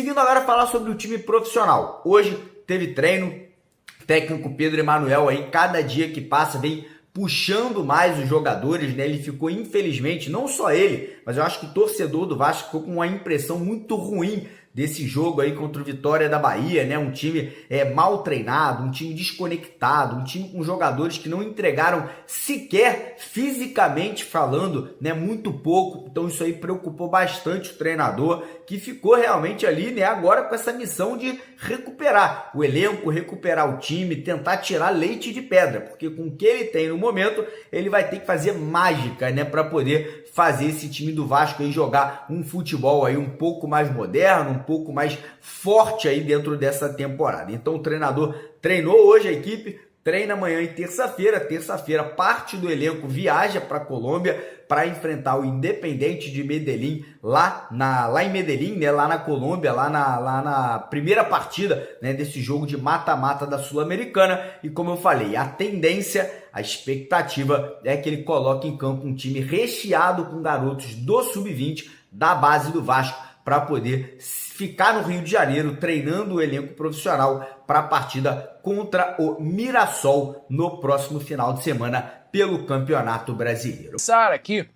Seguindo agora a falar sobre o time profissional. Hoje teve treino, técnico Pedro Emanuel aí, cada dia que passa vem puxando mais os jogadores, né? Ele ficou, infelizmente, não só ele, mas eu acho que o torcedor do Vasco ficou com uma impressão muito ruim desse jogo aí contra o Vitória da Bahia, né? Um time mal treinado, um time desconectado, um time com jogadores que não entregaram sequer fisicamente falando, né? Muito pouco. Então isso aí preocupou bastante o treinador, que ficou realmente ali, né? Agora com essa missão de recuperar o elenco, recuperar o time, tentar tirar leite de pedra, porque com o que ele tem no momento, ele vai ter que fazer mágica, né? Para poder fazer esse time do Vasco aí jogar um futebol aí um pouco mais moderno, um pouco mais forte aí dentro dessa temporada. Então o treinador treinou hoje a equipe, treina amanhã e terça-feira. Terça-feira parte do elenco viaja para a Colômbia para enfrentar o Independiente de Medellín lá em Medellín, né, lá na Colômbia, lá na primeira partida, né, desse jogo de mata-mata da Sul-Americana. E como eu falei, a tendência, a expectativa é que ele coloque em campo um time recheado com garotos do Sub-20 da base do Vasco para poder ficar no Rio de Janeiro treinando o elenco profissional para a partida contra o Mirassol no próximo final de semana pelo Campeonato Brasileiro. Começar aqui,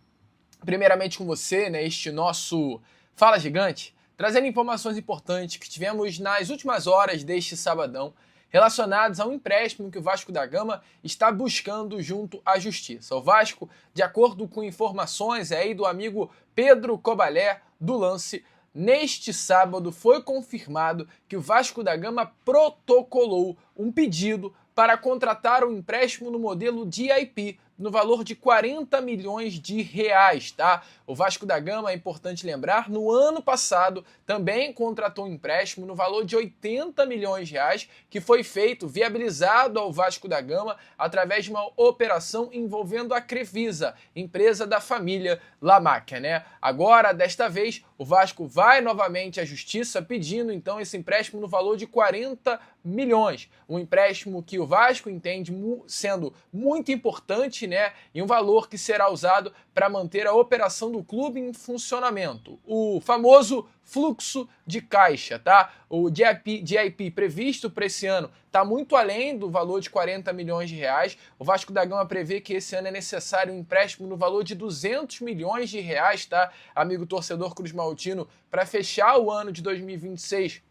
primeiramente com você, né, este nosso Fala Gigante, trazendo informações importantes que tivemos nas últimas horas deste sabadão, relacionados a um empréstimo que o Vasco da Gama está buscando junto à Justiça. O Vasco, de acordo com informações aí do amigo Pedro Cobalé do Lance, neste sábado foi confirmado que o Vasco da Gama protocolou um pedido para contratar um empréstimo no modelo DIP, no valor de 40 milhões de reais, tá? O Vasco da Gama, é importante lembrar, no ano passado também contratou um empréstimo no valor de 80 milhões de reais, que foi feito, viabilizado ao Vasco da Gama através de uma operação envolvendo a Crefisa, empresa da família Lamáquia, né? Agora, desta vez, o Vasco vai novamente à Justiça pedindo então esse empréstimo no valor de 40 milhões. Um empréstimo que o Vasco entende sendo muito importante, né? E um valor que será usado para manter a operação do clube em funcionamento. O famoso fluxo de caixa, tá? O DIP previsto para esse ano está muito além do valor de 40 milhões de reais. O Vasco da Gama prevê que esse ano é necessário um empréstimo no valor de 200 milhões de reais, tá? Amigo torcedor Cruz Maltino, para fechar o ano de 2026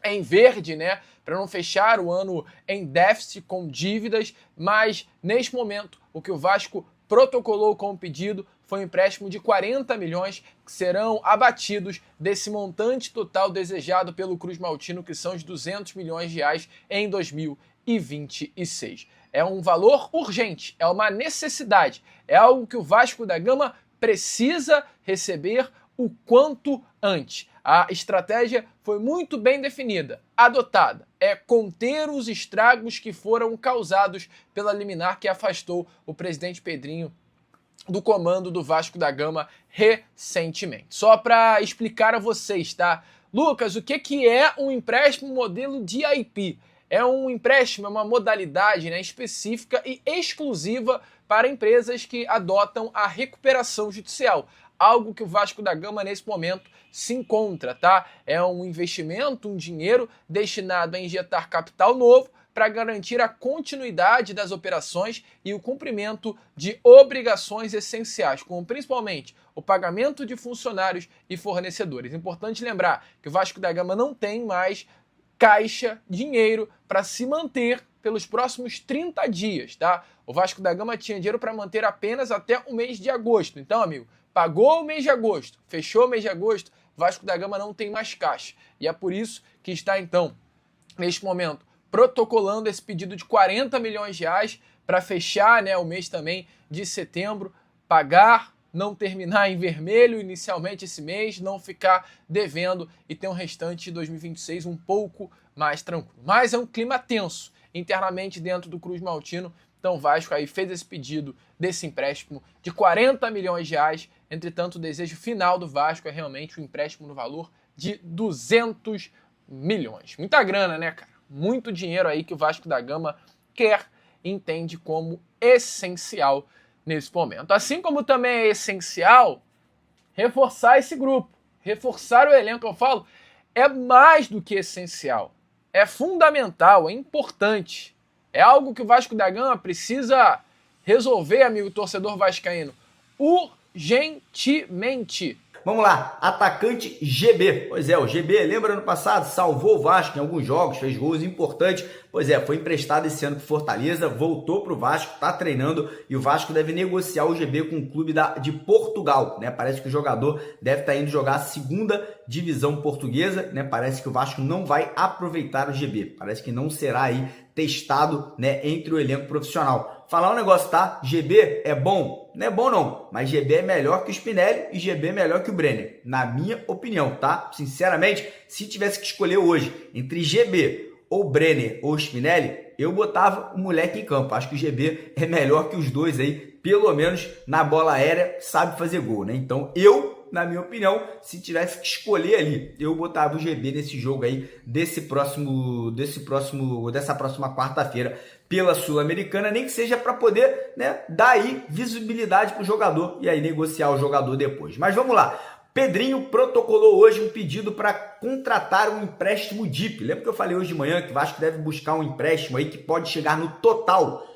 em verde, né? Para não fechar o ano em déficit com dívidas, mas neste momento o que o Vasco protocolou como pedido foi um empréstimo de 40 milhões que serão abatidos desse montante total desejado pelo Cruz Maltino, que são os 200 milhões de reais em 2026. É um valor urgente, é uma necessidade, é algo que o Vasco da Gama precisa receber o quanto antes. A estratégia foi muito bem definida, adotada. É conter os estragos que foram causados pela liminar que afastou o presidente Pedrinho do comando do Vasco da Gama recentemente. Só para explicar a vocês, tá? Lucas, o que é um empréstimo modelo DIP? É um empréstimo, é uma modalidade, né, específica e exclusiva para empresas que adotam a recuperação judicial. Algo que o Vasco da Gama, nesse momento, se encontra, tá? É um investimento, um dinheiro destinado a injetar capital novo para garantir a continuidade das operações e o cumprimento de obrigações essenciais, como principalmente o pagamento de funcionários e fornecedores. Importante lembrar que o Vasco da Gama não tem mais caixa, dinheiro para se manter pelos próximos 30 dias, tá? O Vasco da Gama tinha dinheiro para manter apenas até o mês de agosto. Então, amigo, pagou o mês de agosto, fechou o mês de agosto, Vasco da Gama não tem mais caixa. E é por isso que está, então, neste momento, protocolando esse pedido de 40 milhões de reais para fechar, né, o mês também de setembro, pagar, não terminar em vermelho inicialmente esse mês, não ficar devendo e ter um restante de 2026 um pouco mais tranquilo. Mas é um clima tenso internamente dentro do Cruz Maltino. Então o Vasco aí fez esse pedido desse empréstimo de 40 milhões de reais. Entretanto, o desejo final do Vasco é realmente um empréstimo no valor de 200 milhões. Muita grana, né, cara? Muito dinheiro aí que o Vasco da Gama quer e entende como essencial nesse momento. Assim como também é essencial reforçar esse grupo, reforçar o elenco. Eu falo, é mais do que essencial, é fundamental, é importante. É algo que o Vasco da Gama precisa resolver, amigo torcedor vascaíno, urgentemente. Vamos lá, atacante GB. Pois é, o GB, lembra ano passado, salvou o Vasco em alguns jogos, fez gols importantes. Pois é, foi emprestado esse ano para Fortaleza, voltou para o Vasco, está treinando e o Vasco deve negociar o GB com o clube de Portugal, né? Parece que o jogador deve estar indo jogar a segunda divisão portuguesa, né? Parece que o Vasco não vai aproveitar o GB, parece que não será aí testado, né, entre o elenco profissional. Falar um negócio, tá? GB é bom? Não é bom não, mas GB é melhor que o Spinelli e GB é melhor que o Brenner, na minha opinião, tá? Sinceramente, se tivesse que escolher hoje entre GB ou Brenner ou Spinelli, eu botava o moleque em campo. Acho que o GB é melhor que os dois aí, pelo menos na bola aérea, sabe fazer gol, né? Então na minha opinião, se tivesse que escolher ali, eu botava o GB nesse jogo aí, dessa próxima quarta-feira pela Sul-Americana, nem que seja para poder, né, dar aí visibilidade para o jogador e aí negociar o jogador depois. Mas vamos lá. Pedrinho protocolou hoje um pedido para contratar um empréstimo DIP. Lembra que eu falei hoje de manhã que o Vasco deve buscar um empréstimo aí que pode chegar no total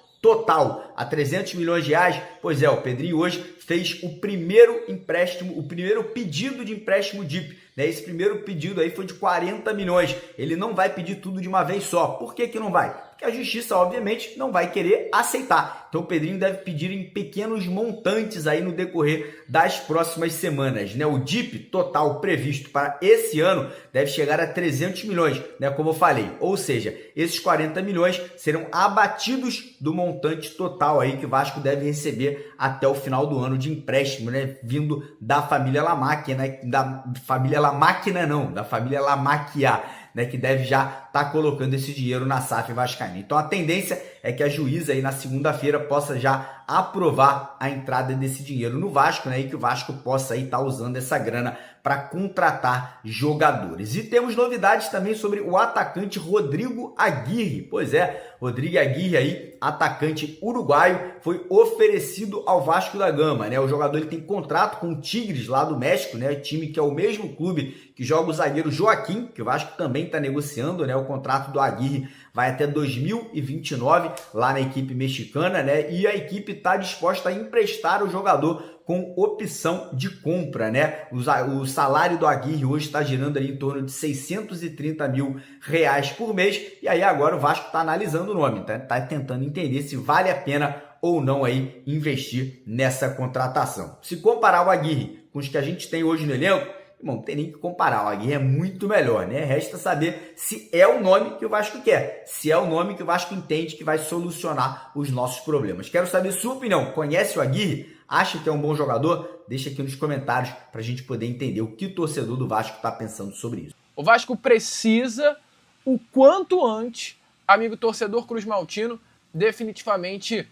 a 300 milhões de reais? Pois é, o Pedrinho hoje fez o primeiro empréstimo, o primeiro pedido de empréstimo DIP. Né? Esse primeiro pedido aí foi de 40 milhões. Ele não vai pedir tudo de uma vez só. Por que não vai? Porque a justiça, obviamente, não vai querer aceitar. Então o Pedrinho deve pedir em pequenos montantes aí no decorrer das próximas semanas, né? O DIP total previsto para esse ano deve chegar a 300 milhões, né? Como eu falei. Ou seja, esses 40 milhões serão abatidos do montante total aí que o Vasco deve receber até o final do ano de empréstimo, né? Vindo da família Lamáquia, né? Da família Lamáquia não, da família Lamáquia, né, que deve já estar colocando esse dinheiro na SAF vascaína. Então a tendência é que a juíza aí na segunda-feira possa já aprovar a entrada desse dinheiro no Vasco, né, e que o Vasco possa aí estar usando essa grana para contratar jogadores. E temos novidades também sobre o atacante Rodrigo Aguirre. Pois é, Rodrigo Aguirre aí, atacante uruguaio, foi oferecido ao Vasco da Gama, né? O jogador ele tem contrato com o Tigres lá do México, né? Time que é o mesmo clube que joga o zagueiro Joaquim, que o Vasco também está negociando, né? O contrato do Aguirre vai até 2029 lá na equipe mexicana, né? E a equipe está disposta a emprestar o jogador com opção de compra, né? O salário do Aguirre hoje está girando ali em torno de 630 mil reais por mês, e aí agora o Vasco está analisando o nome, tá tentando entender se vale a pena ou não aí investir nessa contratação. Se comparar o Aguirre com os que a gente tem hoje no elenco, irmão, não tem nem que comparar, o Aguirre é muito melhor, né? Resta saber se é o nome que o Vasco quer, se é o nome que o Vasco entende que vai solucionar os nossos problemas. Quero saber sua opinião. Conhece o Aguirre? Acha que é um bom jogador? Deixa aqui nos comentários para a gente poder entender o que o torcedor do Vasco está pensando sobre isso. O Vasco precisa, o quanto antes, amigo torcedor cruzmaltino, definitivamente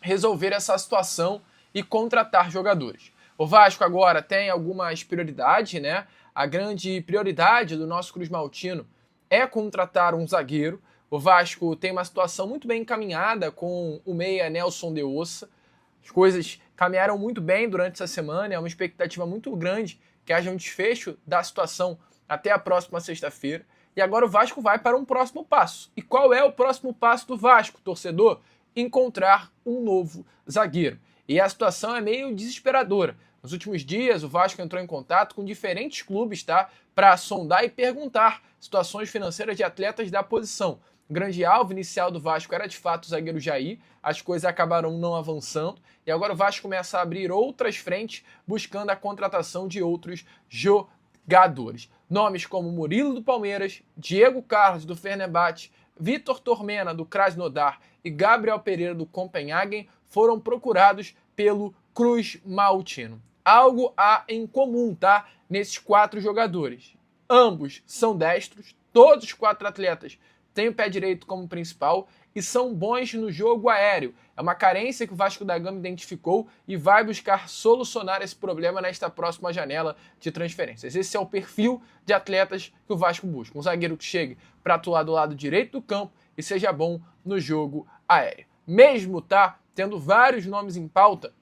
resolver essa situação e contratar jogadores. O Vasco agora tem algumas prioridades, né? A grande prioridade do nosso cruzmaltino é contratar um zagueiro. O Vasco tem uma situação muito bem encaminhada com o meia Nelson de Ossa. As coisas caminharam muito bem durante essa semana, é uma expectativa muito grande que haja um desfecho da situação até a próxima sexta-feira. E agora o Vasco vai para um próximo passo. E qual é o próximo passo do Vasco, torcedor? Encontrar um novo zagueiro. E a situação é meio desesperadora. Nos últimos dias, o Vasco entrou em contato com diferentes clubes, tá? Para sondar e perguntar situações financeiras de atletas da posição. O grande alvo inicial do Vasco era de fato o zagueiro Jair, as coisas acabaram não avançando e agora o Vasco começa a abrir outras frentes buscando a contratação de outros jogadores. Nomes como Murilo do Palmeiras, Diego Carlos do Fenerbahçe, Vitor Tormena do Krasnodar e Gabriel Pereira do Copenhagen foram procurados pelo cruzmaltino. Algo há em comum, tá? Nesses 4 jogadores. Ambos são destros, todos os 4 atletas têm o pé direito como principal e são bons no jogo aéreo. É uma carência que o Vasco da Gama identificou e vai buscar solucionar esse problema nesta próxima janela de transferências. Esse é o perfil de atletas que o Vasco busca. Um zagueiro que chegue para atuar do lado direito do campo e seja bom no jogo aéreo. Mesmo tendo vários nomes em pauta,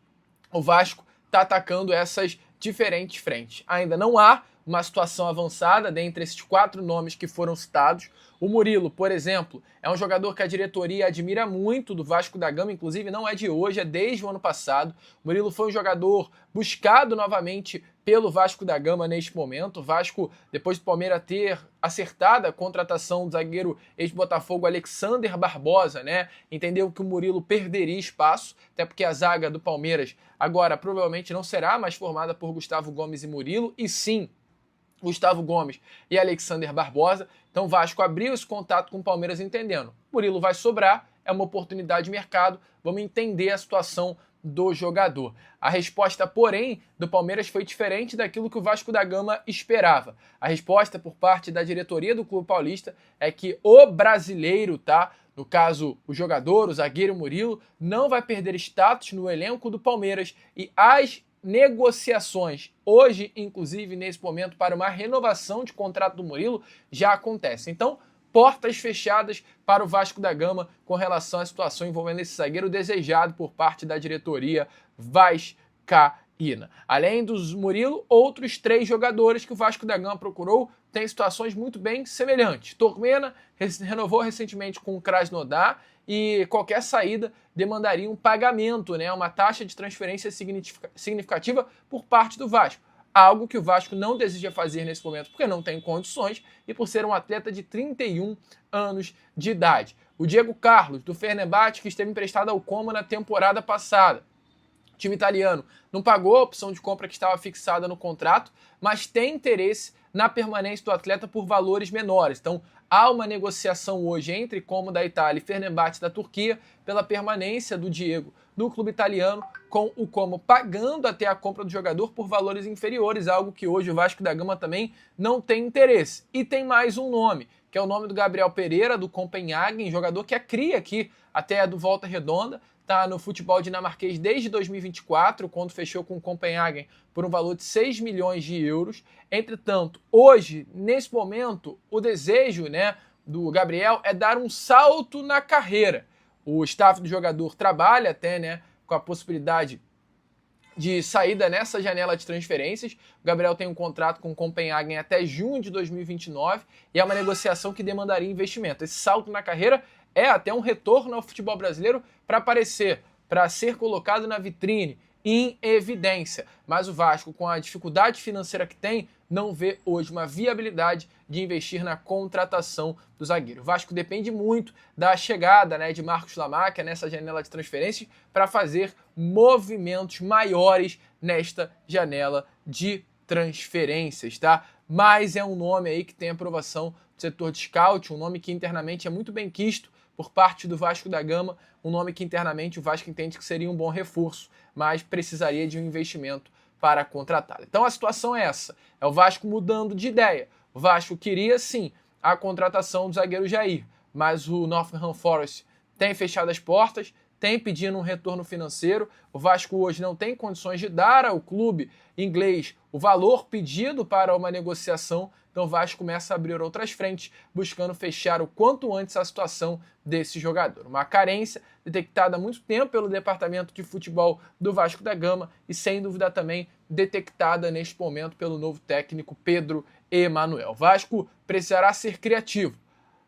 o Vasco está atacando essas diferentes frentes. Ainda não há uma situação avançada dentre esses 4 nomes que foram citados. O Murilo, por exemplo, é um jogador que a diretoria admira muito do Vasco da Gama, inclusive não é de hoje, é desde o ano passado. O Murilo foi um jogador buscado novamente pelo Vasco da Gama neste momento. O Vasco, depois do Palmeiras ter acertado a contratação do zagueiro ex-Botafogo Alexander Barbosa, né, entendeu que o Murilo perderia espaço, até porque a zaga do Palmeiras agora provavelmente não será mais formada por Gustavo Gomes e Murilo, e sim Gustavo Gomes e Alexander Barbosa. Então o Vasco abriu esse contato com o Palmeiras entendendo. Murilo vai sobrar, é uma oportunidade de mercado, vamos entender a situação do jogador. A resposta, porém, do Palmeiras foi diferente daquilo que o Vasco da Gama esperava. A resposta por parte da diretoria do Clube Paulista é que o brasileiro, tá? No caso, o jogador, o zagueiro Murilo, não vai perder status no elenco do Palmeiras e as negociações hoje, inclusive nesse momento, para uma renovação de contrato do Murilo já acontecem. Então, portas fechadas para o Vasco da Gama com relação à situação envolvendo esse zagueiro desejado por parte da diretoria vascaína. Além dos Murilo, outros 3 jogadores que o Vasco da Gama procurou têm situações muito bem semelhantes. Tormena renovou recentemente com o Krasnodar e qualquer saída demandaria um pagamento, né, uma taxa de transferência significativa por parte do Vasco. Algo que o Vasco não deseja fazer nesse momento porque não tem condições e por ser um atleta de 31 anos de idade. O Diego Carlos, do Fenerbahçe, que esteve emprestado ao Como na temporada passada. O time italiano não pagou a opção de compra que estava fixada no contrato, mas tem interesse na permanência do atleta por valores menores. Então, há uma negociação hoje entre Como da Itália e Fenerbahçe da Turquia pela permanência do Diego no clube italiano, com o Como pagando até a compra do jogador por valores inferiores, algo que hoje o Vasco da Gama também não tem interesse. E tem mais um nome, que é o nome do Gabriel Pereira, do Copenhagen, jogador que é cria aqui até do Volta Redonda, está no futebol dinamarquês desde 2024, quando fechou com o Copenhagen por um valor de 6 milhões de euros. Entretanto, hoje, nesse momento, o desejo, né, do Gabriel é dar um salto na carreira. O staff do jogador trabalha até, né, com a possibilidade de saída nessa janela de transferências. O Gabriel tem um contrato com o Copenhagen até junho de 2029 e é uma negociação que demandaria investimento. Esse salto na carreira é até um retorno ao futebol brasileiro para aparecer, para ser colocado na vitrine, em evidência. Mas o Vasco, com a dificuldade financeira que tem, não vê hoje uma viabilidade de investir na contratação do zagueiro. O Vasco depende muito da chegada, né, de Marcos Lamáquia nessa janela de transferências para fazer movimentos maiores nesta janela de transferências, tá? Mas é um nome aí que tem aprovação do setor de scout, um nome que internamente é muito bem quisto por parte do Vasco da Gama, um nome que internamente o Vasco entende que seria um bom reforço, mas precisaria de um investimento para contratar. Então a situação é essa, é o Vasco mudando de ideia. O Vasco queria sim a contratação do zagueiro Jair, mas o Nottingham Forest tem fechado as portas, tem pedido um retorno financeiro. O Vasco hoje não tem condições de dar ao clube inglês o valor pedido para uma negociação, então o Vasco começa a abrir outras frentes, buscando fechar o quanto antes a situação desse jogador. Uma carência detectada há muito tempo pelo departamento de futebol do Vasco da Gama e sem dúvida também detectada neste momento pelo novo técnico Pedro Emanuel. O Vasco precisará ser criativo.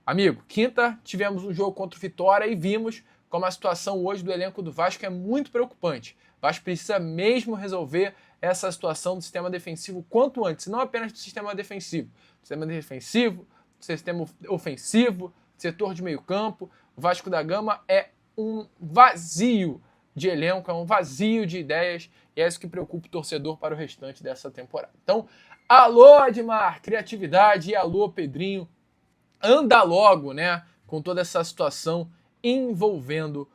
Amigo, quinta tivemos um jogo contra o Vitória e vimos como a situação hoje do elenco do Vasco é muito preocupante. O Vasco precisa mesmo resolver essa situação do sistema defensivo quanto antes, não apenas do sistema defensivo. Sistema defensivo, sistema ofensivo, setor de meio campo. O Vasco da Gama é um vazio de elenco, é um vazio de ideias e é isso que preocupa o torcedor para o restante dessa temporada. Então, alô Admar, criatividade, e alô Pedrinho, anda logo, né, com toda essa situação envolvendo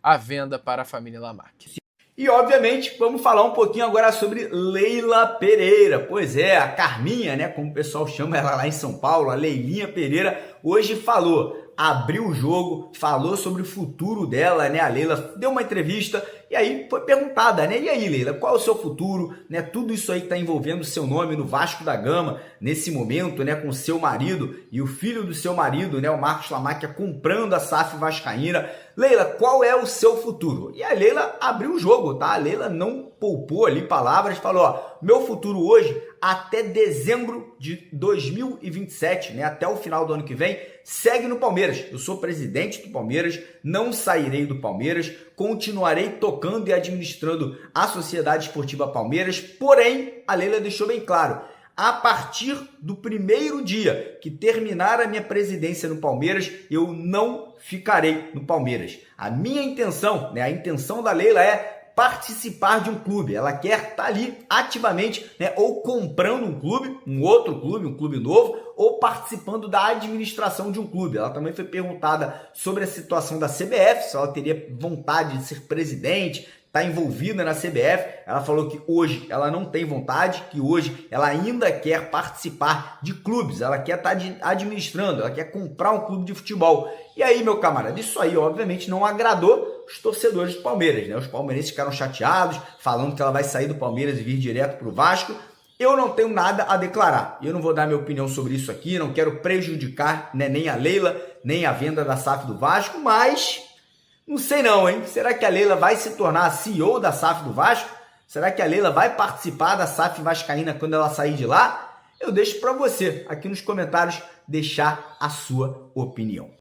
a venda para a família Lamarck. E, obviamente, vamos falar um pouquinho agora sobre Leila Pereira. Pois é, a Carminha, né, como o pessoal chama ela lá em São Paulo, a Leilinha Pereira, hoje falou, abriu o jogo, falou sobre o futuro dela, né, a Leila deu uma entrevista E aí foi perguntada, né? E aí, Leila, qual é o seu futuro? Né? Tudo isso aí que está envolvendo o seu nome no Vasco da Gama, nesse momento, né? Com o seu marido e o filho do seu marido, né? O Marcos Lamáquia comprando a SAF vascaína. Leila, qual é o seu futuro? E a Leila abriu o jogo, tá? A Leila não poupou ali palavras, falou, ó, meu futuro hoje, até dezembro de 2027, né? Até o final do ano que vem, segue no Palmeiras. Eu sou presidente do Palmeiras, não sairei do Palmeiras, continuarei tocando e administrando a Sociedade Esportiva Palmeiras, porém, a Leila deixou bem claro, a partir do primeiro dia que terminar a minha presidência no Palmeiras, eu não ficarei no Palmeiras. A minha intenção, né, a intenção da Leila é participar de um clube. Ela quer estar ali ativamente, né, ou comprando um clube, um outro clube, um clube novo, ou participando da administração de um clube. Ela também foi perguntada sobre a situação da CBF, se ela teria vontade de ser presidente, está envolvida na CBF. Ela falou que hoje ela não tem vontade, que hoje ela ainda quer participar de clubes, ela quer estar administrando, ela quer comprar um clube de futebol. E aí, meu camarada, isso aí obviamente não agradou os torcedores do Palmeiras, né? Os palmeirenses ficaram chateados, falando que ela vai sair do Palmeiras e vir direto para o Vasco. Eu não tenho nada a declarar, eu não vou dar minha opinião sobre isso aqui, não quero prejudicar, né, nem a Leila, nem a venda da SAF do Vasco, mas não sei não, hein? Será que a Leila vai se tornar a CEO da SAF do Vasco? Será que a Leila vai participar da SAF vascaína quando ela sair de lá? Eu deixo para você, aqui nos comentários, deixar a sua opinião.